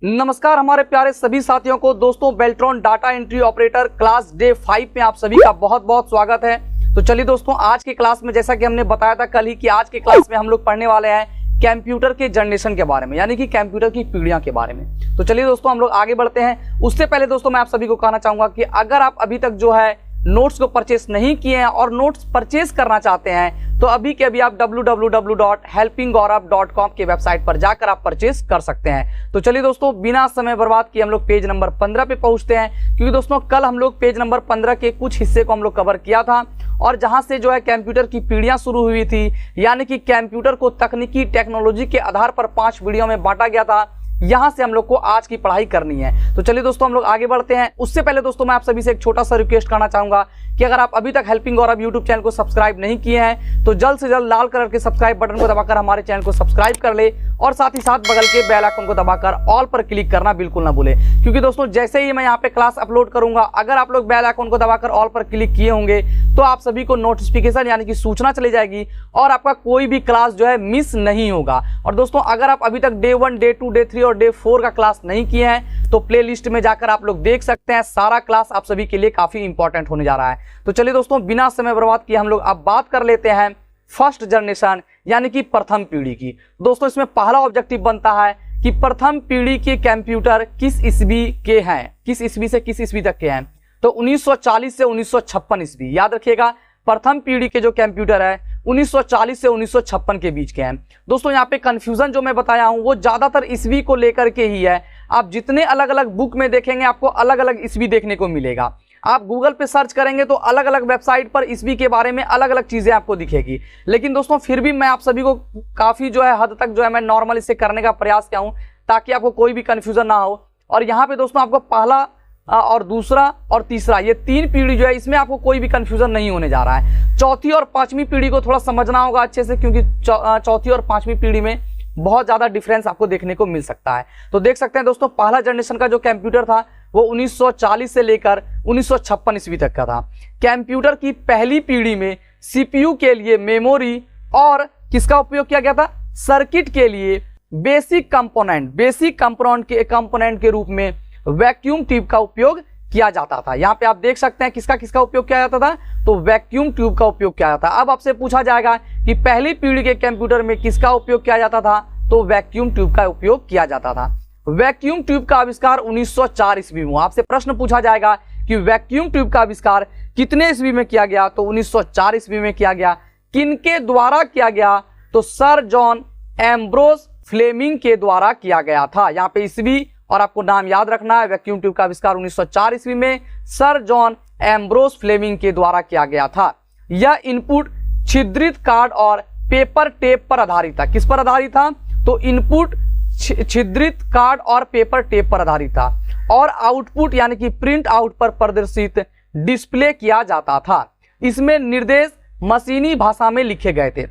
नमस्कार हमारे प्यारे सभी साथियों को। दोस्तों Beltron data entry operator class day 5 में आप सभी का बहुत बहुत स्वागत है। तो चलिए दोस्तों, आज की क्लास में जैसा कि हमने बताया था कल ही कि आज की क्लास में हम लोग पढ़ने वाले हैं कंप्यूटर के जनरेशन के बारे में, यानी कि कंप्यूटर की पीढ़ियां के बारे में। तो चलिए दोस्तों हम लोग आगे बढ़ते हैं। उससे पहले दोस्तों मैं आप सभी को कहना चाहूंगा कि अगर आप अभी तक जो है नोट्स को परचेस नहीं किए हैं और नोट्स परचेस करना चाहते हैं तो अभी के अभी आप www.helpinggaurav.com के वेबसाइट पर जाकर आप परचेस कर सकते हैं। तो चलिए दोस्तों बिना समय बर्बाद किए हम लोग पेज नंबर 15 पे पहुंचते हैं, क्योंकि दोस्तों कल हम लोग पेज नंबर 15 के कुछ हिस्से को हम लोग कवर किया था और जहां से जो है कंप्यूटर की पीढ़ियां शुरू हुई थी, यानी कि कंप्यूटर को तकनीकी टेक्नोलॉजी के आधार पर 5 पीढ़ियों में बांटा गया था। यहां से हम लोग को आज की पढ़ाई करनी है। तो चलिए दोस्तों हम लोग आगे बढ़ते हैं। उससे पहले दोस्तों मैं आप सभी से एक छोटा सा रिक्वेस्ट करना चाहूंगा कि अगर आप अभी तक हेल्पिंग गौरव यूट्यूब चैनल को सब्सक्राइब नहीं किए हैं तो जल्द से जल्द लाल कलर के सब्सक्राइब बटन को दबाकर हमारे चैनल को सब्सक्राइब कर ले और साथ ही साथ बगल के बेल आइकन को दबाकर ऑल पर क्लिक करना बिल्कुल ना भूले, क्योंकि दोस्तों जैसे ही मैं यहाँ पे क्लास अपलोड करूंगा, अगर आप लोग बेल आइकन को दबाकर ऑल पर क्लिक किए होंगे तो आप सभी को नोटिफिकेशन यानी कि सूचना चली जाएगी और आपका कोई भी क्लास जो है मिस नहीं होगा। और दोस्तों अगर आप अभी तक डे 1, डे 2, डे 3 और डे 4 का क्लास नहीं किए हैं तो प्लेलिस्ट में जाकर आप लोग देख सकते हैं। सारा क्लास आप सभी के लिए काफी इंपॉर्टेंट होने जा रहा है। तो चलिए दोस्तों बिना समय बर्बाद किए हम लोग अब बात कर लेते हैं फर्स्ट जनरेशन यानी कि प्रथम पीढ़ी की। दोस्तों इसमें पहला ऑब्जेक्टिव बनता है कि प्रथम पीढ़ी के कंप्यूटर किस ईस्वी के हैं, किस ईस्वी से किस ईस्वी तक के हैं। तो 1940 से 1956 ईस्वी, याद रखिएगा प्रथम पीढ़ी के जो कंप्यूटर है 1940 से 1956 के बीच के हैं। दोस्तों यहाँ पे कंफ्यूजन जो मैं बताया हूँ वो ज्यादातर ईस्वी को लेकर के ही है। आप जितने अलग अलग बुक में देखेंगे आपको अलग अलग ईस्वी देखने को मिलेगा। आप गूगल पे सर्च करेंगे तो अलग अलग वेबसाइट पर ईस्वी के बारे में अलग अलग चीजें आपको दिखेगी, लेकिन दोस्तों फिर भी मैं आप सभी को काफी जो है हद तक जो है मैं नॉर्मल इसे करने का प्रयास किया हूँ ताकि आपको कोई भी कंफ्यूजन ना हो। और यहाँ पे दोस्तों आपको पहला और दूसरा और तीसरा ये 3 पीढ़ी जो है इसमें आपको कोई भी कंफ्यूजन नहीं होने जा रहा है। चौथी और 5वीं पीढ़ी को थोड़ा समझना होगा अच्छे से, क्योंकि चौथी और 5वीं पीढ़ी में बहुत ज्यादा डिफरेंस आपको देखने को मिल सकता है। तो देख सकते हैं दोस्तों पहला जनरेशन का जो कंप्यूटर था वो 1940 से लेकर 1956 ईस्वी तक का था। कंप्यूटर की पहली पीढ़ी में सीपीयू के लिए मेमोरी और किसका उपयोग किया गया था, सर्किट के लिए बेसिक कंपोनेंट के रूप में वैक्यूम ट्यूब का उपयोग किया जाता था। यहाँ पे आप देख सकते हैं किसका किसका उपयोग किया जाता था, तो वैक्यूम ट्यूब का उपयोग किया जाता था। अब आपसे पूछा जाएगा कि पहली पीढ़ी के कंप्यूटर में किसका उपयोग किया जाता था, तो वैक्यूम ट्यूब का उपयोग किया जाता था। वैक्यूम ट्यूब का आविष्कार 1904 ईस्वी में। आपसे प्रश्न पूछा जाएगा कि वैक्यूम ट्यूब का आविष्कार कितने ईस्वी में किया गया, तो 1904 ईस्वी में किया गया। किनके द्वारा किया गया, तो सर जॉन एम्ब्रोस फ्लेमिंग के द्वारा किया गया था। यहाँ पे ईस्वी और आपको नाम याद रखना है। वैक्यूम ट्यूब का आविष्कार 1904 ईस्वी में सर जॉन एम्ब्रोस फ्लेमिंग के द्वारा किया गया था। यह इनपुट छिद्रित कार्ड और पेपर टेप पर आधारित था। किस पर आधारित था, तो इनपुट छिद्रित कार्ड और पेपर टेप पर आधारित था और आउटपुट यानी कि प्रिंट आउट पर प्रदर्शित डिस्प्ले किया जाता था। इसमें निर्देश मशीनी भाषा में लिखे गए थे।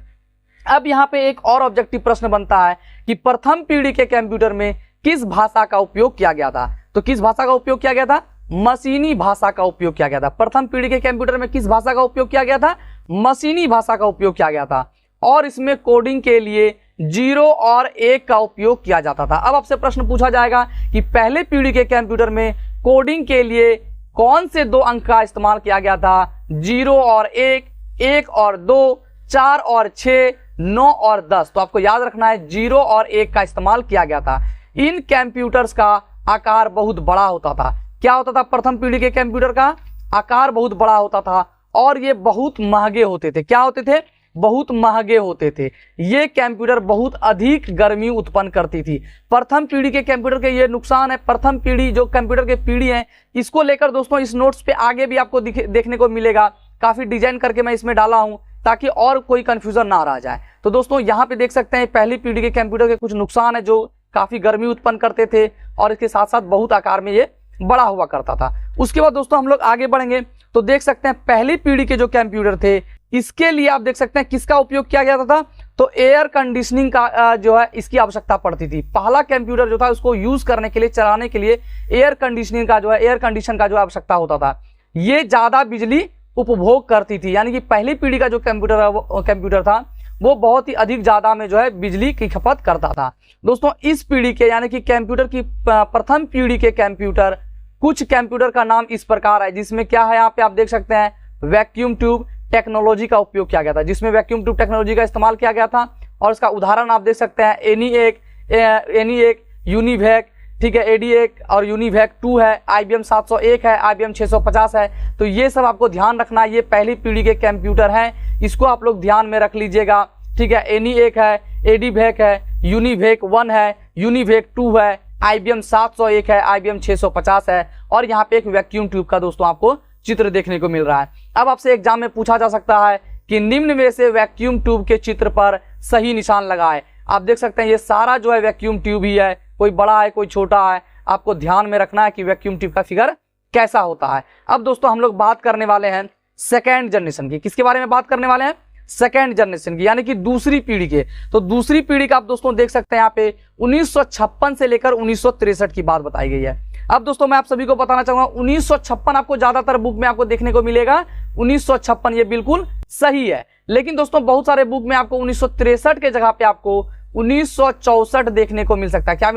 अब यहाँ पे एक और ऑब्जेक्टिव प्रश्न बनता है कि प्रथम पीढ़ी के कंप्यूटर में किस भाषा का उपयोग किया गया था, तो किस भाषा का उपयोग किया गया था, मशीनी भाषा का उपयोग किया गया था। प्रथम पीढ़ी के कंप्यूटर में किस भाषा का उपयोग किया गया था, मशीनी भाषा का उपयोग किया गया था और इसमें कोडिंग के लिए 0 और 1 का उपयोग किया जाता था। अब आपसे प्रश्न पूछा जाएगा कि पहले पीढ़ी के कंप्यूटर में कोडिंग के लिए कौन से 2 अंक का इस्तेमाल किया गया था, 0 और 1, 1 और 2, 4 और 6, 9 और 10। तो आपको याद रखना है 0 और 1 का इस्तेमाल किया गया था। इन कंप्यूटर्स का आकार बहुत बड़ा होता था। क्या होता था, प्रथम पीढ़ी के कंप्यूटर का आकार बहुत बड़ा होता था और ये बहुत महंगे होते थे। क्या होते थे, बहुत महंगे होते थे। ये कंप्यूटर बहुत अधिक गर्मी उत्पन्न करती थी। प्रथम पीढ़ी के कंप्यूटर के ये नुकसान है। प्रथम पीढ़ी जो कंप्यूटर के पीढ़ी है इसको लेकर दोस्तों इस नोट्स पे आगे भी आपको देखने को मिलेगा। काफी डिजाइन करके मैं इसमें डाला हूं ताकि और कोई कंफ्यूजन ना रह जाए। तो दोस्तों यहाँ पे देख सकते हैं पहली पीढ़ी के कंप्यूटर के कुछ नुकसान है जो काफी गर्मी उत्पन्न करते थे और इसके साथ साथ बहुत आकार में ये बड़ा हुआ करता था। उसके बाद दोस्तों हम लोग आगे बढ़ेंगे तो देख सकते हैं पहली पीढ़ी के जो कंप्यूटर थे इसके लिए आप देख सकते हैं किसका उपयोग किया गया था, तो एयर कंडीशनिंग का जो है इसकी आवश्यकता पड़ती थी। पहला कंप्यूटर जो था उसको यूज करने के लिए, चलाने के लिए एयर कंडीशन का जो आवश्यकता होता था। ये ज्यादा बिजली उपभोग करती थी, यानी कि पहली पीढ़ी का जो कंप्यूटर था वो बहुत ही अधिक ज्यादा में जो है बिजली की खपत करता था। दोस्तों इस पीढ़ी के यानी कि कंप्यूटर की प्रथम पीढ़ी के कंप्यूटर, कुछ कंप्यूटर का नाम इस प्रकार है, जिसमें क्या है यहाँ पे आप देख सकते हैं वैक्यूम ट्यूब टेक्नोलॉजी का उपयोग किया गया था, जिसमें वैक्यूम ट्यूब टेक्नोलॉजी का इस्तेमाल किया गया था। और इसका उदाहरण आप देख सकते हैं एनीएक, यूनिवैक, ठीक है, एडीएक और यूनिवैक 2 है, IBM 701 है, IBM 650 है। तो ये सब आपको ध्यान रखना है, ये पहली पीढ़ी के कंप्यूटर हैं, इसको आप लोग ध्यान में रख लीजिएगा, ठीक है। एनीएक है, एडीवैक है, यूनिवैक 1 है, यूनिवैक 2 है, IBM 701 है, IBM 650 है। और यहाँ पे एक वैक्यूम ट्यूब का दोस्तों आपको चित्र देखने को मिल रहा है। अब आपसे एग्जाम में पूछा जा सकता है कि निम्न में से वैक्यूम ट्यूब के चित्र पर सही निशान लगाए। आप देख सकते हैं ये सारा जो है वैक्यूम ट्यूब ही है, कोई बड़ा है कोई छोटा है, आपको ध्यान में रखना है कि वैक्यूम ट्यूब का फिगर कैसा होता है। अब दोस्तों हम लोग बात करने वाले हैं सेकेंड जनरेशन की। किसके बारे में बात करने वाले हैं? सेकेंड जनरेशन की, यानी कि दूसरी पीढ़ी के। तो दूसरी पीढ़ी का आप दोस्तों देख सकते हैं यहाँ पे 1956 से लेकर 1963 की बात बताई गई है। अब दोस्तों मैं आप सभी को बताना चाहूंगा 1956 आपको ज्यादातर बुक में आपको देखने को मिलेगा 1956, ये बिल्कुल सही है। लेकिन दोस्तों बहुत सारे बुक में आपको 1963 के जगह पे आपको 1964 देखने को मिल सकता है। क्या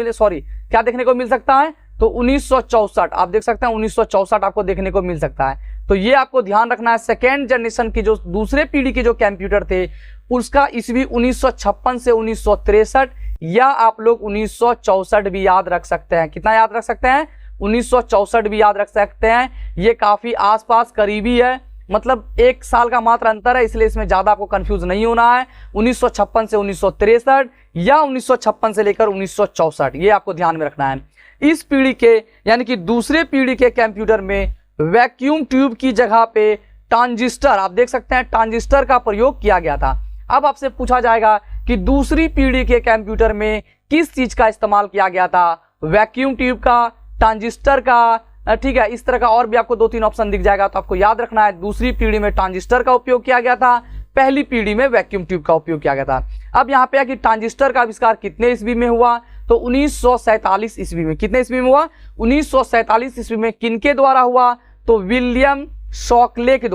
देखने को मिल सकता है? तो 1964 आप देख सकते हैं, 1964 आपको देखने को मिल सकता है। तो ये आपको ध्यान रखना है, सेकेंड जनरेशन की जो दूसरे पीढ़ी के जो कंप्यूटर थे उसका ईस्वी 1956 से 1963, या आप लोग 1964 भी याद रख सकते हैं। कितना याद रख सकते हैं? 1964 भी याद रख सकते हैं। ये काफी आसपास करीबी है, मतलब 1 साल का मात्र अंतर है, इसलिए इसमें ज्यादा आपको कंफ्यूज नहीं होना है। 1956 से 1963 या 1956 से लेकर 1964, ये आपको ध्यान में रखना है। इस पीढ़ी के यानी कि दूसरे पीढ़ी के कंप्यूटर में वैक्यूम ट्यूब की जगह पे ट्रांजिस्टर, आप देख सकते हैं ट्रांजिस्टर का प्रयोग किया गया था। अब आपसे पूछा जाएगा कि दूसरी पीढ़ी के कंप्यूटर में किस चीज का इस्तेमाल किया गया था? वैक्यूम ट्यूब का, ट्रांजिस्टर का, ठीक है। इस तरह का और भी आपको 2-3 ऑप्शन दिख जाएगा, तो आपको याद रखना है दूसरी पीढ़ी में ट्रांजिस्टर का उपयोग किया गया था, पहली पीढ़ी में वैक्यूम ट्यूब का उपयोग किया गया था। अब यहाँ पे है कि ट्रांजिस्टर का आविष्कार कितने ईस्वी में हुआ? तो 1947 ईस्वी में। कितने ईस्वी में हुआ? 1947 ईस्वी में। किनके द्वारा हुआ? तो विलियम शॉकले के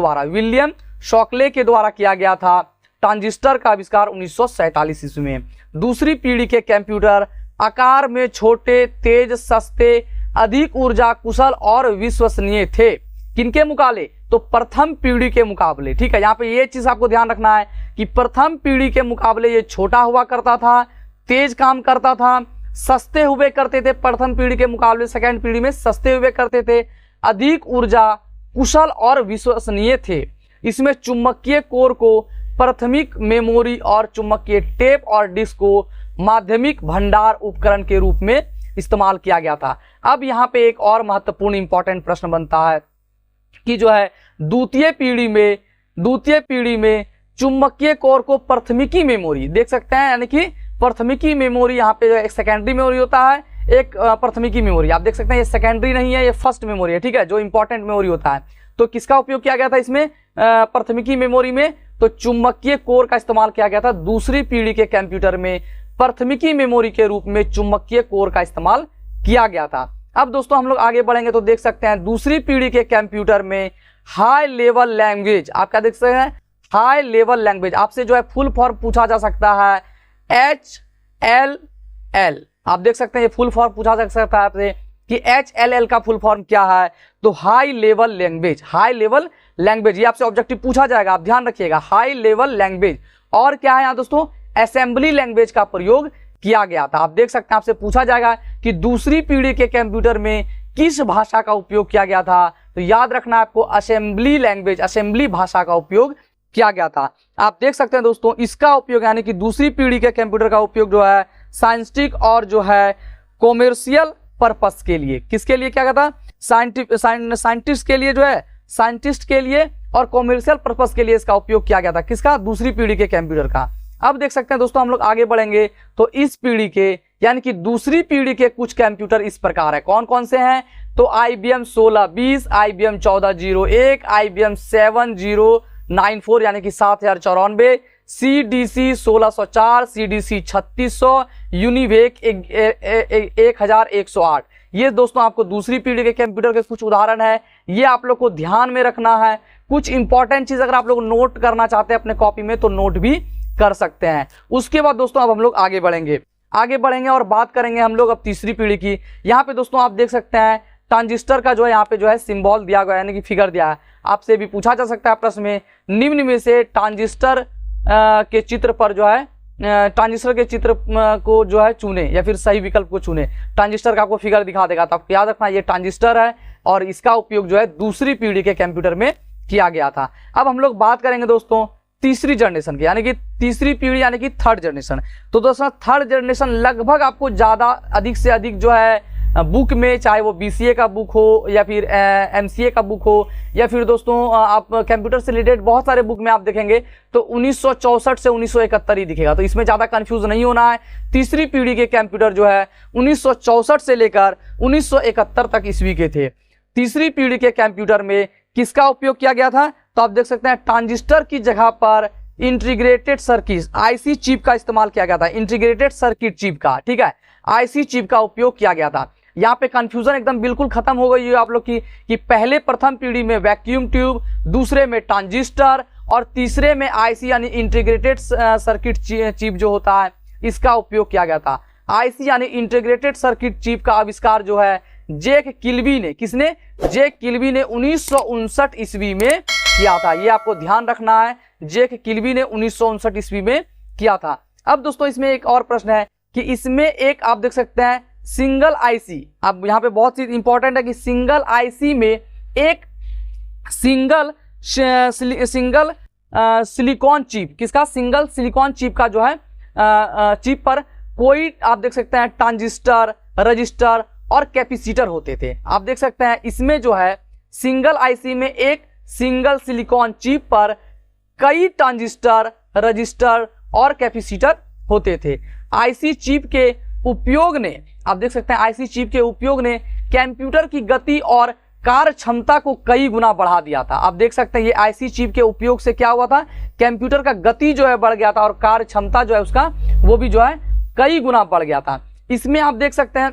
द्वारा किया गया था ट्रांजिस्टर का आविष्कार 1947 ईस्वी में। दूसरी पीढ़ी के कंप्यूटर आकार में छोटे, तेज, सस्ते, अधिक ऊर्जा कुशल और विश्वसनीय थे। किनके मुकाबले? तो प्रथम पीढ़ी के मुकाबले, ठीक है। यहाँ पे ये चीज आपको ध्यान रखना है कि प्रथम पीढ़ी के मुकाबले ये छोटा हुआ करता था, तेज काम करता था, सस्ते हुए करते थे। प्रथम पीढ़ी के मुकाबले सेकेंड पीढ़ी में सस्ते हुए करते थे, अधिक ऊर्जा कुशल और विश्वसनीय थे। इसमें चुंबकीय कोर को प्राथमिक मेमोरी और चुंबकीय टेप और डिस्क को माध्यमिक भंडार उपकरण के रूप में इस्तेमाल किया गया था। अब यहाँ पे एक और महत्वपूर्ण इंपॉर्टेंट प्रश्न बनता है कि जो है द्वितीय पीढ़ी में चुंबकीय कोर को प्राथमिकी मेमोरी, देख सकते हैं, यानी कि प्राथमिकी मेमोरी, यहाँ पे एक सेकेंडरी मेमोरी होता है, एक प्राथमिकी मेमोरी, आप देख सकते हैं ये सेकेंडरी नहीं है, ये फर्स्ट मेमोरी है, ठीक है, जो इंपॉर्टेंट मेमोरी होता है। तो किसका उपयोग किया गया था इसमें? प्राथमिकी मेमोरी में तो चुंबकीय कोर का इस्तेमाल किया गया था। दूसरी पीढ़ी के कंप्यूटर में प्राथमिकी मेमोरी के रूप में चुंबकीय कोर का इस्तेमाल किया गया था। अब दोस्तों हम लोग आगे बढ़ेंगे तो देख सकते हैं दूसरी पीढ़ी के कंप्यूटर में हाई लेवल लैंग्वेज, आप क्या देख सकते हैं? High level language. आपसे जो है फुल फॉर्म पूछा जा सकता है HLL, आप देख सकते हैं ये फुल फॉर्म पूछा जा सकता है आपसे कि HLL का फुल फॉर्म क्या है? तो high level language. High level language ये आपसे ऑब्जेक्टिव पूछा जाएगा, आप ध्यान रखिएगा, हाई लेवल लैंग्वेज। और क्या है यहाँ दोस्तों? असेंबली लैंग्वेज का प्रयोग किया गया था। आप देख सकते हैं आपसे पूछा जाएगा कि दूसरी पीढ़ी के कंप्यूटर में किस भाषा का उपयोग किया गया था? तो याद रखना आपको असेंबली लैंग्वेज, असेंबली भाषा का उपयोग किया गया था। आप देख सकते हैं दोस्तों इसका उपयोग यानी कि दूसरी पीढ़ी के कंप्यूटर का उपयोग जो है साइंटिफिक और जो है कॉमर्शियल पर्पस के लिए, किसके लिए किया गया था? साइंटिस्ट के लिए, जो है साइंटिस्ट के लिए और कॉमर्शियल पर्पस के लिए इसका उपयोग किया गया था। किसका? दूसरी पीढ़ी के कंप्यूटर का। अब देख सकते हैं दोस्तों हम लोग आगे बढ़ेंगे तो इस पीढ़ी के यानी कि दूसरी पीढ़ी के कुछ कंप्यूटर इस प्रकार है। कौन कौन से हैं? तो IBM 1620, IBM 1401, IBM 7094 यानी कि 7094, CDC 1604, CDC 3600, यूनिवेक 1108। ये दोस्तों आपको दूसरी पीढ़ी के कंप्यूटर के कुछ उदाहरण है, ये आप लोग को ध्यान में रखना है। कुछ इंपॉर्टेंट चीज अगर आप लोग नोट करना चाहते हैं अपने कॉपी में तो नोट भी कर सकते हैं। उसके बाद दोस्तों अब हम लोग आगे बढ़ेंगे और बात करेंगे हम लोग अब तीसरी पीढ़ी की। यहाँ पे दोस्तों आप देख सकते हैं ट्रांजिस्टर का जो है यहाँ पे जो है सिंबल दिया गया है, यानी कि फिगर दिया है। आपसे भी पूछा जा सकता है प्रश्न में, निम्न में से ट्रांजिस्टर के चित्र पर जो है ट्रांजिस्टर के चित्र को जो है चुने या फिर सही विकल्प को चुने। ट्रांजिस्टर का आपको फिगर दिखा देगा, तो आपको याद रखना ये ट्रांजिस्टर है और इसका उपयोग जो है दूसरी पीढ़ी के कंप्यूटर में किया गया था। अब हम लोग बात करेंगे दोस्तों तीसरी जनरेशन की, यानी कि तीसरी पीढ़ी यानी कि थर्ड जनरेशन। तो दोस्तों थर्ड जनरेशन लगभग आपको ज़्यादा अधिक से अधिक जो है बुक में, चाहे वो BCA का बुक हो या फिर MCA का बुक हो या फिर दोस्तों आप कंप्यूटर से रिलेटेड बहुत सारे बुक में आप देखेंगे तो 1964 से 1971 ही दिखेगा। तो इसमें ज़्यादा कंफ्यूज नहीं होना है। तीसरी पीढ़ी के कंप्यूटर जो है 1964 से लेकर 1971 तक ईस्वी के थे। तीसरी पीढ़ी के कंप्यूटर में किसका उपयोग किया गया था? तो आप देख सकते हैं ट्रांजिस्टर की जगह पर इंटीग्रेटेड सर्किट IC चिप का इस्तेमाल किया गया था। इंटीग्रेटेड सर्किट चिप का, ठीक है, IC चिप का उपयोग किया गया था। यहाँ पे कंफ्यूजन एकदम बिल्कुल खत्म हो गई है आप लोग की कि पहले प्रथम पीढ़ी में वैक्यूम ट्यूब, दूसरे में ट्रांजिस्टर और तीसरे में IC यानी इंटीग्रेटेड सर्किट चिप जो होता है इसका उपयोग किया गया था। IC यानी इंटीग्रेटेड सर्किट चिप का आविष्कार जो है जैक किल्बी ने, किसने? जैक किल्बी ने 1959 ईस्वी में किया था। ये आपको ध्यान रखना है, जैक किल्बी ने 1959 ईस्वी में किया था। अब दोस्तों इसमें एक और प्रश्न है कि इसमें एक आप देख सकते हैं सिंगल IC, अब यहाँ पे बहुत चीज इंपॉर्टेंट है कि सिंगल IC में एक सिंगल सिलिकॉन चिप, किसका? सिंगल सिलिकॉन चिप का जो है चिप पर कोई आप देख सकते हैं ट्रांजिस्टर, रजिस्टर और कैपेसिटर होते थे। आप देख सकते हैं इसमें जो है सिंगल IC में एक सिंगल सिलिकॉन चिप पर कई ट्रांजिस्टर, रजिस्टर और कैपेसिटर होते थे। IC चिप के उपयोग ने, आप देख सकते हैं IC चिप के उपयोग ने कंप्यूटर की गति और कार्य क्षमता को कई गुना बढ़ा दिया था। आप देख सकते हैं ये IC चिप के उपयोग से क्या हुआ था? कंप्यूटर का गति जो है बढ़ गया था और कार्य क्षमता जो है उसका वो भी जो है कई गुना बढ़ गया था। इसमें आप देख सकते हैं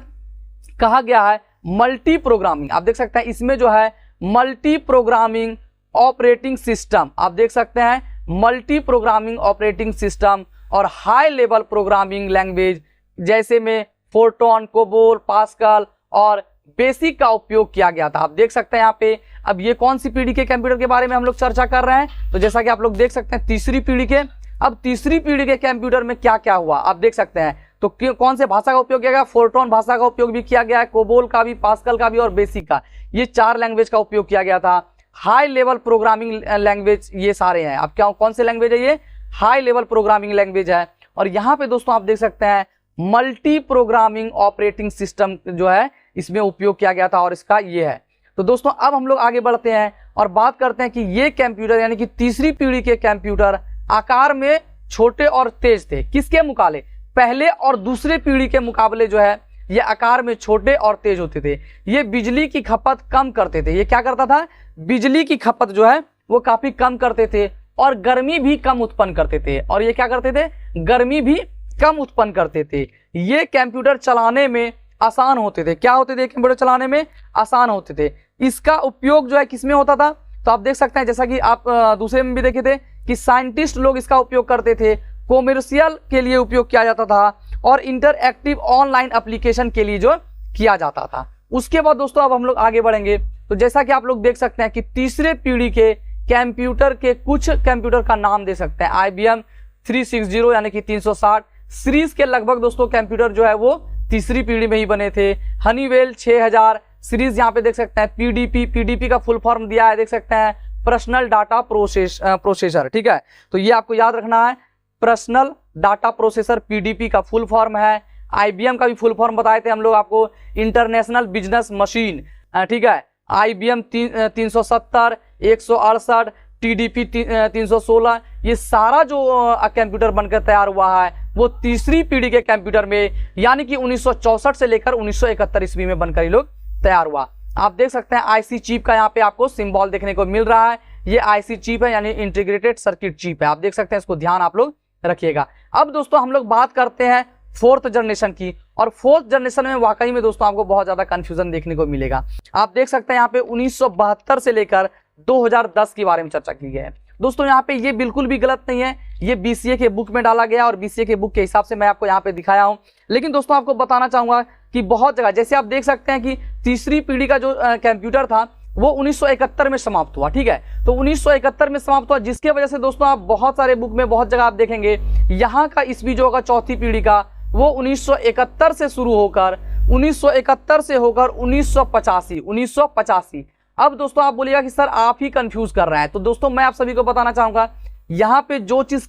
कहा गया है मल्टी प्रोग्रामिंग, आप देख सकते हैं इसमें जो है मल्टी प्रोग्रामिंग ऑपरेटिंग सिस्टम, आप देख सकते हैं मल्टी प्रोग्रामिंग ऑपरेटिंग सिस्टम और हाई लेवल प्रोग्रामिंग लैंग्वेज जैसे में फोर्ट्रॉन, कोबोल, पास्कल और बेसिक का उपयोग किया गया था। आप देख सकते हैं यहाँ पे अब ये कौन सी पीढ़ी के कंप्यूटर के बारे में हम लोग चर्चा कर रहे हैं, तो जैसा कि आप लोग देख सकते हैं तीसरी पीढ़ी के। अब तीसरी पीढ़ी के कंप्यूटर में क्या क्या हुआ आप देख सकते हैं। तो कौन से भाषा का उपयोग किया गया? फोर्ट्रॉन भाषा का उपयोग भी किया गया है, कोबोल का भी, पास्कल का भी और बेसिक का, ये 4 लैंग्वेज का उपयोग किया गया था। हाई लेवल प्रोग्रामिंग लैंग्वेज ये सारे हैं। अब क्या कौन से लैंग्वेज है? ये हाई लेवल प्रोग्रामिंग लैंग्वेज है। और यहाँ पे दोस्तों आप देख सकते हैं मल्टी प्रोग्रामिंग ऑपरेटिंग सिस्टम जो है इसमें उपयोग किया गया था और इसका ये है। तो दोस्तों अब हम लोग आगे बढ़ते हैं और बात करते हैं कि ये कंप्यूटर यानी कि तीसरी पीढ़ी के कंप्यूटर आकार में छोटे और तेज थे। किसके मुकाबले? पहले और दूसरे पीढ़ी के मुकाबले जो है ये आकार में छोटे और तेज होते थे। ये बिजली की खपत कम करते थे। ये क्या करता था? बिजली की खपत जो है वो काफी कम करते थे और गर्मी भी कम उत्पन्न करते थे। और ये क्या करते थे? गर्मी भी कम उत्पन्न करते थे। ये कंप्यूटर चलाने में आसान होते थे। क्या होते थे? कंप्यूटर चलाने में आसान होते थे। इसका उपयोग जो है किसमें होता था? तो आप देख सकते हैं जैसा कि आप दूसरे में भी देखे थे कि साइंटिस्ट लोग इसका उपयोग करते थे, कॉमर्शियल के लिए उपयोग किया जाता था और इंटरएक्टिव ऑनलाइन एप्लीकेशन के लिए जो किया जाता था। उसके बाद दोस्तों अब हम लोग आगे बढ़ेंगे। तो जैसा कि आप लोग देख सकते हैं कि तीसरे पीढ़ी के कंप्यूटर के कुछ कंप्यूटर का नाम दे सकते हैं। IBM 360 यानी कि 360 सीरीज के लगभग दोस्तों कंप्यूटर जो है वो तीसरी पीढ़ी में ही बने थे। हनीवेल 6000 सीरीज यहाँ पे देख सकते हैं। PDP का फुल फॉर्म दिया है, देख सकते हैं पर्सनल डाटा प्रोसेसर, ठीक है। तो ये आपको याद रखना है, पर्सनल डाटा प्रोसेसर PDP का फुल फॉर्म है। IBM का भी फुल फॉर्म बताए थे हम लोग आपको, इंटरनेशनल बिजनेस मशीन, ठीक है। IBM 370, 168, TDP 316, ये सारा जो कंप्यूटर बनकर तैयार हुआ है वो तीसरी पीढ़ी के कंप्यूटर में यानी कि 1964 से लेकर 1971 ईस्वी में बनकर ये लोग तैयार हुआ। आप देख सकते हैं IC चिप का यहाँ पे आपको सिंबल देखने को मिल रहा है। ये IC चिप है यानी इंटीग्रेटेड सर्किट चिप है। आप देख सकते हैं, इसको ध्यान आप लोग रखिएगा। अब दोस्तों हम लोग बात करते हैं फोर्थ जनरेशन की, और फोर्थ जनरेशन में वाकई में दोस्तों आपको बहुत ज्यादा कंफ्यूजन देखने को मिलेगा। आप देख सकते हैं यहाँ पे 1972 से लेकर 2010 के बारे में चर्चा की गई है। दोस्तों यहाँ पे ये बिल्कुल भी गलत नहीं है, ये बीसीए के बुक में डाला गया और बीसीए के बुक के हिसाब से मैं आपको यहाँ पे दिखाया हूँ। लेकिन दोस्तों आपको बताना चाहूंगा कि बहुत जगह, जैसे आप देख सकते हैं कि तीसरी पीढ़ी का जो कंप्यूटर था वो 1971 में समाप्त हुआ, ठीक है। तो 1971 में समाप्त हुआ, जिसके वजह से दोस्तों आप बहुत सारे बुक में बहुत जगह आप देखेंगे यहाँ का ईस्वी जो होगा चौथी पीढ़ी का वो 1971 से शुरू होकर 1971 से होकर 1985। अब दोस्तों आप बोलिएगा कि सर आप ही कंफ्यूज कर रहे हैं, तो दोस्तों मैं आप सभी को बताना चाहूंगा यहाँ पे जो चीज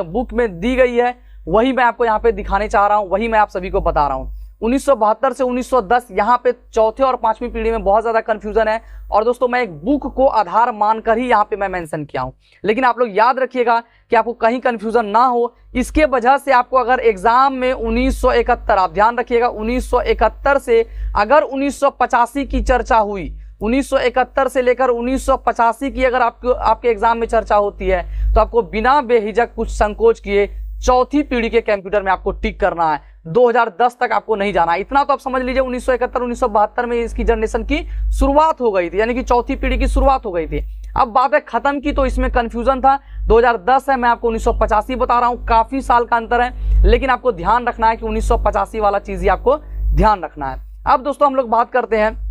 बुक में दी गई है वही मैं आपको यहाँ पे दिखाने चाह रहा हूँ, वही मैं आप सभी को बता रहा हूँ। 1972 से 1910 यहाँ पे चौथे और पांचवी पीढ़ी में बहुत ज्यादा कंफ्यूजन है, और दोस्तों मैं एक बुक को आधार मानकर ही यहाँ पे मैं मेंशन किया हूँ। लेकिन आप लोग याद रखिएगा कि आपको कहीं कंफ्यूजन ना हो, इसके वजह से आपको अगर एग्जाम में 1971, आप ध्यान रखिएगा 1971 से अगर 1985 की चर्चा हुई, 1971 से लेकर 1985 की अगर आपके एग्जाम में चर्चा होती है तो आपको बिना बेहिचक कुछ संकोच किए चौथी पीढ़ी के कंप्यूटर में आपको टिक करना है। 2010 तक आपको नहीं जाना है। इतना तो आप समझ लीजिए 1971 1972 में इसकी जनरेशन की शुरुआत हो गई थी, यानी कि चौथी पीढ़ी की शुरुआत हो गई थी। अब बात है खत्म की, तो इसमें कंफ्यूजन था। 2010 है, मैं आपको 1985 बता रहा हूं, काफी साल का अंतर है, लेकिन आपको ध्यान रखना है कि 1985 वाला चीज ही आपको ध्यान रखना है। अब दोस्तों हम लोग बात करते हैं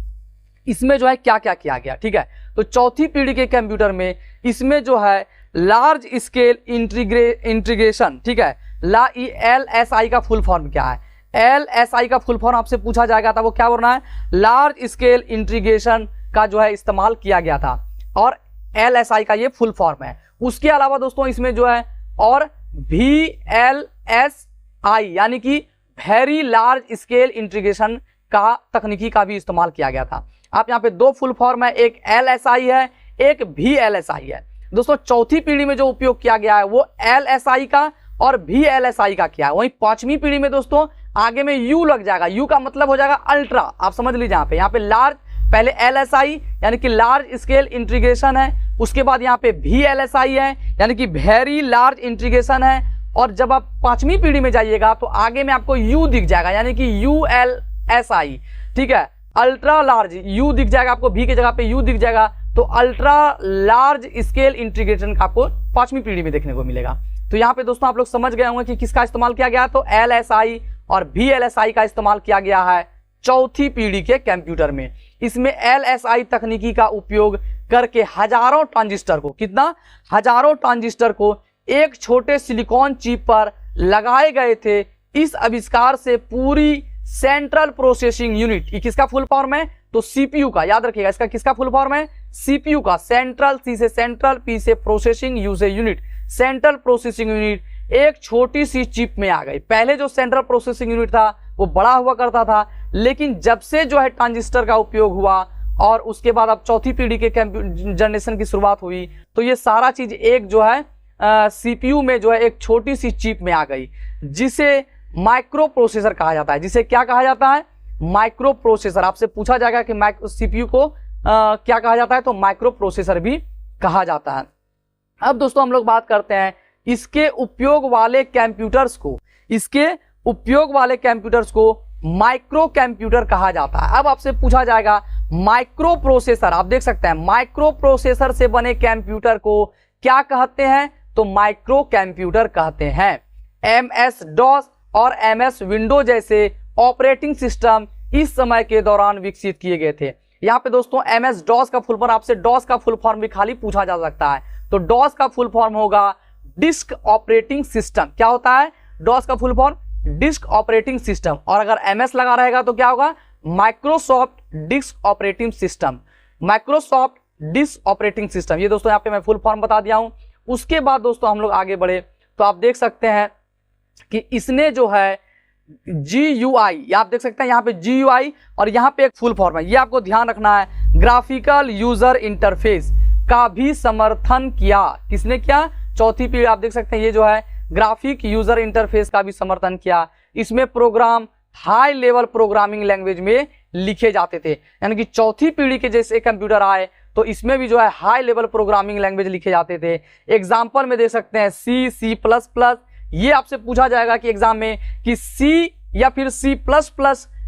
इसमें जो है क्या क्या किया गया, ठीक है। तो चौथी पीढ़ी के कंप्यूटर में इसमें जो है लार्ज स्केल इंटीग्रेशन, ठीक है। LSI का फुल फॉर्म क्या है? LSI का फुल फॉर्म आपसे पूछा जाएगा था, वो क्या बोलना है? लार्ज स्केल इंटीग्रेशन का जो है इस्तेमाल किया गया था, और LSI का ये फुल फॉर्म है। उसके अलावा दोस्तों इसमें जो है और VLSI यानी कि वेरी लार्ज स्केल इंटीग्रेशन का तकनीकी का भी इस्तेमाल किया गया था। आप यहाँ पे दो फुल फॉर्म है, एक LSI है, एक VLSI है। दोस्तों चौथी पीढ़ी में जो उपयोग किया गया है वो LSI का और VLSI का किया है। वहीं पांचवी पीढ़ी में दोस्तों आगे में U लग जाएगा, U का मतलब हो जाएगा अल्ट्रा, आप समझ लीजिए। यहाँ पे लार्ज, पहले LSI यानी कि लार्ज स्केल इंटीग्रेशन है, उसके बाद यहाँ पे VLSI है यानी कि वेरी लार्ज इंटीग्रेशन है, और जब आप पांचवी पीढ़ी में जाइएगा तो आगे में आपको U दिख जाएगा यानी कि ULSI, ठीक है, अल्ट्रा लार्ज। U दिख जाएगा आपको, V की जगह पे U दिख जाएगा, तो अल्ट्रा लार्ज स्केल इंटीग्रेशन का आपको पांचवी पीढ़ी में देखने को मिलेगा। तो यहाँ पे दोस्तों आप लोग समझ गए होंगे कि किसका इस्तेमाल किया गया है, तो LSI और VLSI का इस्तेमाल किया गया है चौथी पीढ़ी के कंप्यूटर में। इसमें LSI तकनीकी का उपयोग करके हजारों ट्रांजिस्टर को, कितना, हजारों ट्रांजिस्टर को एक छोटे सिलिकॉन चिप पर लगाए गए थे। इस आविष्कार से पूरी सेंट्रल प्रोसेसिंग यूनिट, ये किसका फुल फॉर्म है? तो CPU का, याद रखिएगा इसका किसका फुल फॉर्म है? CPU का। सेंट्रल, C से सेंट्रल, P से प्रोसेसिंग, U से यूनिट। सेंट्रल प्रोसेसिंग यूनिट एक छोटी सी चिप में आ गई। पहले जो सेंट्रल प्रोसेसिंग यूनिट था वो बड़ा हुआ करता था, लेकिन जब से जो है ट्रांजिस्टर का उपयोग हुआ और उसके बाद अब चौथी पीढ़ी के जनरेशन की शुरुआत हुई, तो ये सारा चीज एक जो है CPU में जो है एक छोटी सी चिप में आ गई, जिसे माइक्रो प्रोसेसर कहा जाता है। जिसे क्या कहा जाता है? Micro processor. आपसे पूछा जाएगा कि CPU को क्या कहा जाता है, तो माइक्रो प्रोसेसर भी कहा जाता है। अब दोस्तों हम लोग बात करते हैं इसके उपयोग वाले कंप्यूटर्स को, इसके उपयोग वाले कंप्यूटर्स को माइक्रो कंप्यूटर कहा जाता है। अब आपसे पूछा जाएगा माइक्रो प्रोसेसर, आप देख सकते हैं माइक्रो प्रोसेसर से बने कंप्यूटर को क्या कहते हैं, तो माइक्रो कंप्यूटर कहते हैं। MS-DOS और MS विंडो जैसे ऑपरेटिंग सिस्टम इस समय के दौरान विकसित किए गए थे। यहाँ पे दोस्तों MS-DOS का फुल फॉर्म, आपसे DOS का फुल फॉर्म भी खाली पूछा जा सकता है, तो DOS का फुल फॉर्म होगा डिस्क ऑपरेटिंग सिस्टम। क्या होता है DOS का full form? Disk operating system. और अगर MS लगा रहेगा तो क्या होगा? Microsoft disk operating system. Microsoft disk operating system, ये दोस्तों यहाँ पे मैं फुल फॉर्म बता दिया हूं। उसके बाद दोस्तों हम लोग आगे बढ़े तो आप देख सकते हैं कि इसने जो है GUI, आप देख सकते हैं यहाँ पे GUI और यहाँ पे एक फुल फॉर्म है, ये आपको ध्यान रखना है, ग्राफिकल यूजर इंटरफेस का भी समर्थन किया। किसने किया? चौथी पीढ़ी। आप देख सकते हैं ये जो है ग्राफिक यूजर इंटरफेस का भी समर्थन किया। इसमें program high level programming language में लिखे जाते थे, यानी कि चौथी पीढ़ी के जैसे कंप्यूटर आए तो इसमें भी जो है हाई लेवल प्रोग्रामिंग लैंग्वेज लिखे जाते थे। एग्जाम्पल में देख सकते हैं C++। ये आपसे पूछा जाएगा कि एग्जाम में कि C या फिर C++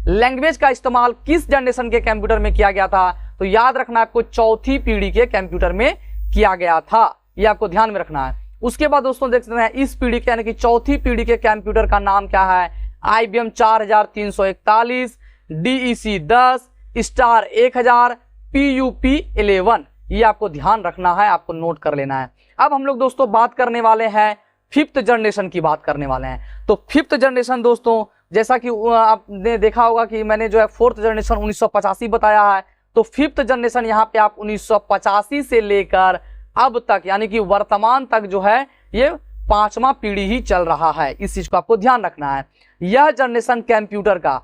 लैंग्वेज का इस्तेमाल किस जनरेशन के कंप्यूटर में किया गया था, तो याद रखना आपको चौथी पीढ़ी के कंप्यूटर में किया गया था, ये आपको ध्यान में रखना है। उसके बाद दोस्तों देख सकते हैं इस पीढ़ी के यानी कि चौथी पीढ़ी के कंप्यूटर का नाम क्या है, IBM 4341, DEC 10, स्टार 1000, PUP 11, ये आपको ध्यान रखना है, आपको नोट कर लेना है। अब हम लोग दोस्तों बात करने वाले हैं फिफ्थ जनरेशन की बात करने वाले हैं। तो फिफ्थ जनरेशन दोस्तों जैसा कि आपने देखा होगा कि मैंने जो है फोर्थ जनरेशन 1985 बताया है, तो फिफ्थ जनरेशन यहाँ पे आप 1985 से लेकर अब तक यानी कि वर्तमान तक जो है ये 5वां पीढ़ी ही चल रहा है, इस चीज को आपको ध्यान रखना है। यह जनरेशन कंप्यूटर का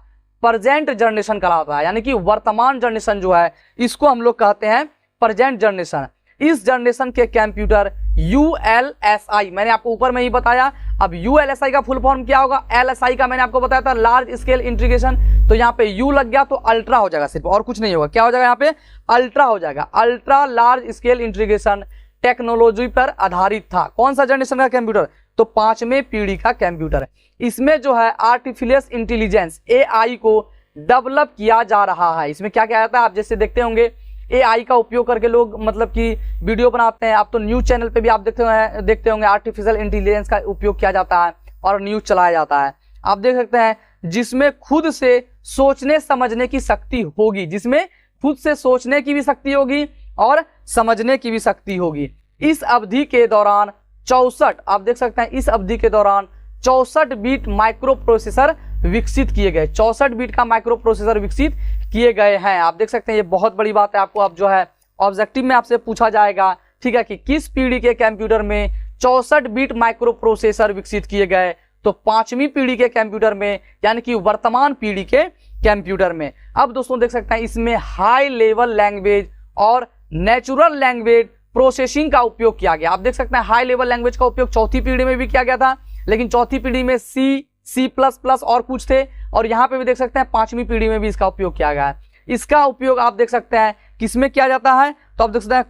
प्रेजेंट जनरेशन कहलाता है, यानी कि वर्तमान जनरेशन जो है इसको हम लोग कहते हैं प्रेजेंट जनरेशन। इस जनरेशन के कंप्यूटर ULSI मैंने आपको ऊपर में ही बताया। अब ULSI का फुल फॉर्म क्या होगा, LSI का मैंने आपको बताया था लार्ज स्केल इंटीग्रेशन, तो यहाँ पे U लग गया तो अल्ट्रा हो जाएगा, सिर्फ और कुछ नहीं होगा। क्या हो जाएगा यहाँ पे, अल्ट्रा हो जाएगा। Ultra large scale integration technology पर आधारित था। कौन सा जनरेशन का कंप्यूटर, तो 5वें पीढ़ी का कंप्यूटर है। इसमें जो है आर्टिफिशियल इंटेलिजेंस AI को डेवलप किया जा रहा है। इसमें क्या क्या आता है, आप जैसे देखते होंगे AI का उपयोग करके लोग मतलब कि वीडियो बनाते हैं। आप तो न्यूज चैनल पे भी आप देखते होंगे आर्टिफिशियल इंटेलिजेंस का उपयोग किया जाता है और न्यूज चलाया जाता है। आप देख सकते हैं जिसमें खुद से सोचने समझने की शक्ति होगी, जिसमें खुद से सोचने की भी शक्ति होगी और समझने की भी शक्ति होगी। इस अवधि के दौरान 64 आप देख सकते हैं इस अवधि के दौरान 64 बीट माइक्रो प्रोसेसर विकसित किए गए। 64 बीट का माइक्रो प्रोसेसर विकसित किए गए हैं। आप देख सकते हैं ये बहुत बड़ी बात है, आपको अब जो है ऑब्जेक्टिव में आपसे पूछा जाएगा, ठीक है, कि किस पीढ़ी के कंप्यूटर में 64 बीट माइक्रो प्रोसेसर विकसित किए गए, तो 5वीं पीढ़ी के कंप्यूटर में यानी कि वर्तमान पीढ़ी के कंप्यूटर में। अब दोस्तों देख सकते हैं इसमें हाई लेवल लैंग्वेज और नेचुरल लैंग्वेज प्रोसेसिंग का उपयोग किया गया। आप देख सकते हैं हाई लेवल लैंग्वेज का उपयोग चौथी पीढ़ी में भी किया गया था, लेकिन चौथी पीढ़ी में C++ और कुछ थे, और यहाँ पे भी देख सकते हैं 5वीं पीढ़ी में भी इसका उपयोग किया गया है। इसका उपयोग आप देख सकते हैं किसमें किया जाता है, तो आप देख सकते हैं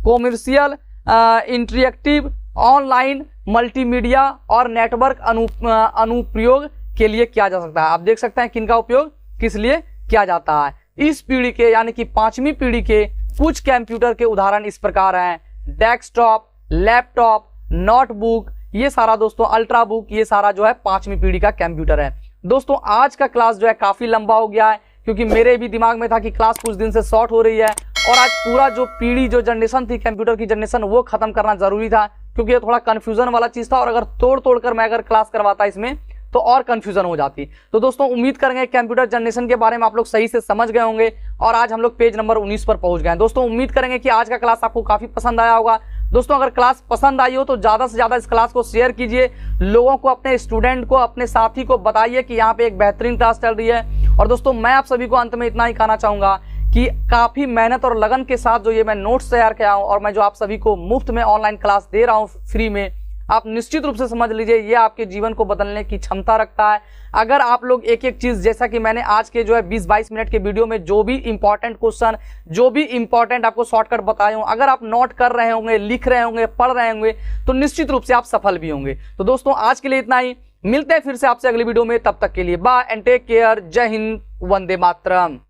कॉमर्शियल इंटरेक्टिव ऑनलाइन मल्टीमीडिया और नेटवर्क अनुप्रयोग के लिए किया जा सकता है। आप देख सकते हैं किनका उपयोग किस लिए किया जाता है। इस पीढ़ी के यानी कि 5वीं पीढ़ी के कुछ कंप्यूटर के उदाहरण इस प्रकार हैं, डेस्कटॉप, लैपटॉप, नोटबुक, ये सारा दोस्तों अल्ट्राबुक, ये सारा जो है 5वीं पीढ़ी का कंप्यूटर है। दोस्तों आज का क्लास जो है काफी लंबा हो गया है, क्योंकि मेरे भी दिमाग में था कि क्लास कुछ दिन से शॉर्ट हो रही है, और आज पूरा जो पीढ़ी जो जनरेशन थी कंप्यूटर की जनरेशन वो खत्म करना जरूरी था, क्योंकि ये थोड़ा कंफ्यूजन वाला चीज था, और अगर तोड़ कर मैं अगर क्लास करवाता इसमें तो और कंफ्यूजन हो जाती। तो दोस्तों उम्मीद करेंगे कंप्यूटर जनरेशन के बारे में आप लोग सही से समझ गए होंगे, और आज हम लोग पेज नंबर 19 पर पहुंच गए हैं। दोस्तों उम्मीद करेंगे कि आज का क्लास आपको काफी पसंद आया होगा। दोस्तों अगर क्लास पसंद आई हो तो ज्यादा से ज्यादा इस क्लास को शेयर कीजिए, लोगों को, अपने स्टूडेंट को, अपने साथी को बताइए कि यहाँ पे एक बेहतरीन क्लास चल रही है। और दोस्तों मैं आप सभी को अंत में इतना ही कहना चाहूंगा कि काफी मेहनत और लगन के साथ जो ये मैं नोट्स तैयार किया हूँ, और मैं जो आप सभी को मुफ्त में ऑनलाइन क्लास दे रहा हूँ फ्री में, आप निश्चित रूप से समझ लीजिए ये आपके जीवन को बदलने की क्षमता रखता है। अगर आप लोग एक एक चीज, जैसा कि मैंने आज के जो है 20-22 मिनट के वीडियो में जो भी इंपॉर्टेंट क्वेश्चन, जो भी इंपॉर्टेंट आपको शॉर्टकट बताए हूं, अगर आप नोट कर रहे होंगे, लिख रहे होंगे, पढ़ रहे होंगे, तो निश्चित रूप से आप सफल भी होंगे। तो दोस्तों आज के लिए इतना ही, मिलते हैं फिर से आपसे अगली वीडियो में, तब तक के लिए बाय एंड टेक केयर। जय हिंद, वंदे मातरम।